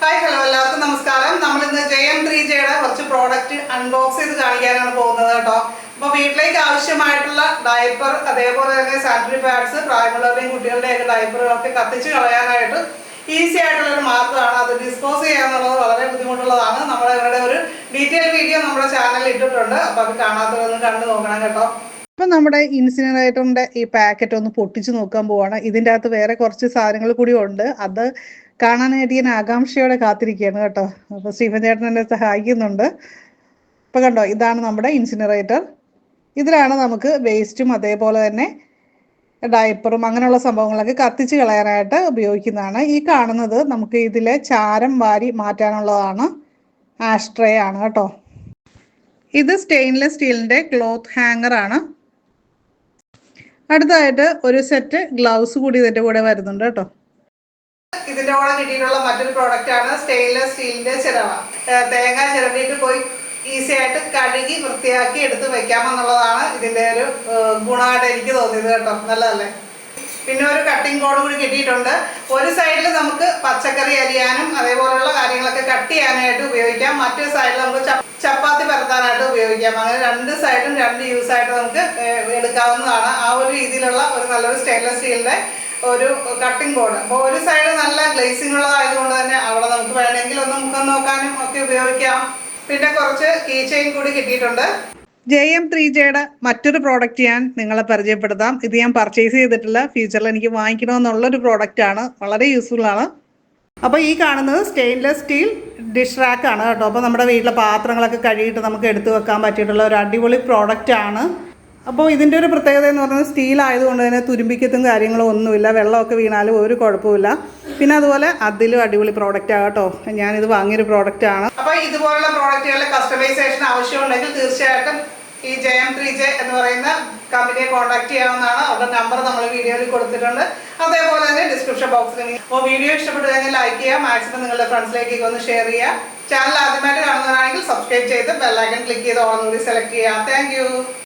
Hi hello എല്ലാവർക്കും നമസ്കാരം. നമ്മൾ ഇന്ന് JM3Jയുടെ കുറച്ച് പ്രോഡക്റ്റ് അൺബോക്സ് ചെയ്ത് കാണിക്കാനാണ് പോകുന്നത് കേട്ടോ. അപ്പോൾ വീട്ടിലേക്ക് ആവശ്യമായിട്ടുള്ള ഡയപ്പർ, അതേപോലെ തന്നെ സാനിറ്ററി പാഡ്സ്, പ്രായമുള്ളവരുടെയും കുട്ടികളുടെയൊക്കെ ഡയപ്പറുകളൊക്കെ കത്തിച്ച് കളയാനായിട്ട് ഈസി ആയിട്ടുള്ളൊരു മാർഗ്ഗമാണ്. അത് ഡിസ്പോസ് ചെയ്യാന്നുള്ളത് വളരെ ബുദ്ധിമുട്ടുള്ളതാണ്. നമ്മൾ ഇവരുടെ ഒരു ഡീറ്റെയിൽ വീഡിയോ നമ്മുടെ ചാനലിൽ ഇട്ടിട്ടുണ്ട്. അപ്പോൾ അത് കാണാത്തവരൊന്ന് കണ്ടു നോക്കണം കേട്ടോ. അപ്പം നമ്മുടെ ഇൻസിനറേറ്ററിൻ്റെ ഈ പാക്കറ്റ് ഒന്ന് പൊട്ടിച്ച് നോക്കാൻ പോവാണ്. ഇതിൻ്റെ അകത്ത് വേറെ കുറച്ച് സാധനങ്ങൾ കൂടി ഉണ്ട്. അത് കാണാനായിട്ട് ഞാൻ ആകാംക്ഷയോടെ കാത്തിരിക്കുകയാണ് കേട്ടോ. അപ്പോൾ സ്റ്റീഫൻ ചേട്ടൻ എന്നെ സഹായിക്കുന്നുണ്ട്. ഇപ്പോൾ കണ്ടോ, ഇതാണ് നമ്മുടെ ഇൻസിനറേറ്റർ. ഇതിലാണ് നമുക്ക് വേസ്റ്റും അതേപോലെ തന്നെ ഡയപ്പറും അങ്ങനെയുള്ള സംഭവങ്ങളൊക്കെ കത്തിച്ച് കളയാനായിട്ട് ഉപയോഗിക്കുന്നതാണ്. ഈ കാണുന്നത് നമുക്ക് ഇതിലെ ചാരം വാരി മാറ്റാനുള്ളതാണ്. ആഷ്ട്രേ ആണ് കേട്ടോ. ഇത് സ്റ്റെയിൻലെസ് സ്റ്റീലിൻ്റെ ക്ലോത്ത് ഹാങ്ങറാണ്. അടുത്തതായിട്ട് ഒരു സെറ്റ് ഗ്ലൗസ് കൂടി ഇതിൻ്റെ കൂടെ വരുന്നുണ്ട് കേട്ടോ. ഇതിൻ്റെ കൂടെ കിട്ടിയിട്ടുള്ള മറ്റൊരു പ്രോഡക്റ്റ് ആണ് സ്റ്റെയിൻലെസ് സ്റ്റീലിൻ്റെ ചിരവ. തേങ്ങ ചിരണ്ടിയിട്ട് പോയി ഈസി ആയിട്ട് കഴുകി വൃത്തിയാക്കി എടുത്ത് വെക്കാമെന്നുള്ളതാണ് ഇതിൻ്റെ ഒരു ഗുണമായിട്ട് എനിക്ക് തോന്നിയത് കേട്ടോ. നല്ലതല്ലേ. പിന്നെ ഒരു കട്ടിംഗ് ബോർഡ് കൂടി കിട്ടിയിട്ടുണ്ട്. ഒരു സൈഡിൽ നമുക്ക് പച്ചക്കറി അരിയാനും അതേപോലെയുള്ള കാര്യങ്ങളൊക്കെ കട്ട് ചെയ്യാനായിട്ട് ഉപയോഗിക്കാം. മറ്റൊരു സൈഡിൽ നമുക്ക് ചപ്പാത്തി പരത്താനായിട്ട് ഉപയോഗിക്കാം. അങ്ങനെ രണ്ട് സൈഡും രണ്ട് യൂസ് ആയിട്ട് നമുക്ക് എടുക്കാവുന്നതാണ്. ആ ഒരു രീതിയിലുള്ള ഒരു നല്ലൊരു സ്റ്റെയിൻലെസ് സ്റ്റീലിൻ്റെ ഒരു കട്ടിംഗ് ബോർഡ്. അപ്പോൾ ഒരു സൈഡ് നല്ല ഗ്ലേസിംഗ് ഉള്ളതായതുകൊണ്ട് തന്നെ അവിടെ നമുക്ക് വേണമെങ്കിൽ ഒന്ന് മുഖം നോക്കാനും ഒക്കെ ഉപയോഗിക്കാം. പിന്നെ കുറച്ച് കീ ചെയിൻ കൂടി കിട്ടിയിട്ടുണ്ട്. JM3Jയുടെ മറ്റൊരു പ്രോഡക്റ്റ് ഞാൻ നിങ്ങളെ പരിചയപ്പെടുത്താം. ഇത് ഞാൻ പർച്ചേസ് ചെയ്തിട്ടില്ല, ഫ്യൂച്ചറിൽ എനിക്ക് വാങ്ങിക്കണമെന്നുള്ളൊരു പ്രോഡക്റ്റാണ്. വളരെ യൂസ്ഫുൾ ആണ്. അപ്പോൾ ഈ കാണുന്നത് സ്റ്റെയിൻലെസ് സ്റ്റീൽ ഡിഷ് റാക്ക് ആണ് കേട്ടോ. അപ്പോൾ നമ്മുടെ വീട്ടിലെ പാത്രങ്ങളൊക്കെ കഴുകിയിട്ട് നമുക്ക് എടുത്തു വെക്കാൻ പറ്റിയിട്ടുള്ള ഒരു അടിപൊളി പ്രോഡക്റ്റാണ്. അപ്പോൾ ഇതിൻ്റെ ഒരു പ്രത്യേകത എന്ന് പറയുന്നത് സ്റ്റീൽ ആയതുകൊണ്ട് തന്നെ തുരുമ്പിക്കത്തും കാര്യങ്ങളും ഒന്നുമില്ല. വെള്ളമൊക്കെ വീണാലും ഒരു കുഴപ്പമില്ല. പിന്നെ അതുപോലെ അതിലും അടിപൊളി പ്രോഡക്റ്റാണ് കേട്ടോ. ഞാനിത് വാങ്ങിയൊരു പ്രോഡക്റ്റാണ്. അപ്പോൾ ഇതുപോലുള്ള പ്രോഡക്റ്റുകളുടെ കസ്റ്റമൈസേഷൻ ആവശ്യമുണ്ടെങ്കിൽ തീർച്ചയായിട്ടും ഈ JM3J എന്ന് പറയുന്ന കമ്പനിയെ കോൺടാക്ട് ചെയ്യാവുന്നതാണ്. അവരുടെ നമ്പർ നമ്മൾ വീഡിയോയിൽ കൊടുത്തിട്ടുണ്ട്. അതേപോലെ തന്നെ ഡിസ്ക്രിപ്ഷൻ ബോക്സിൽ. അപ്പോൾ വീഡിയോ ഇഷ്ടപ്പെട്ടു കഴിഞ്ഞാൽ ലൈക്ക് ചെയ്യുക, മാക്സിമം നിങ്ങളുടെ ഫ്രണ്ട്സിലേക്ക് ഒന്ന് ഷെയർ ചെയ്യുക. ചാനൽ ആദ്യമായിട്ട് കാണുന്നവരാണെങ്കിൽ സബ്സ്ക്രൈബ് ചെയ്ത് ബെൽ ഐക്കൺ ക്ലിക്ക് ചെയ്ത് ഓൾ കൂടി സെലക്ട് ചെയ്യുക. താങ്ക്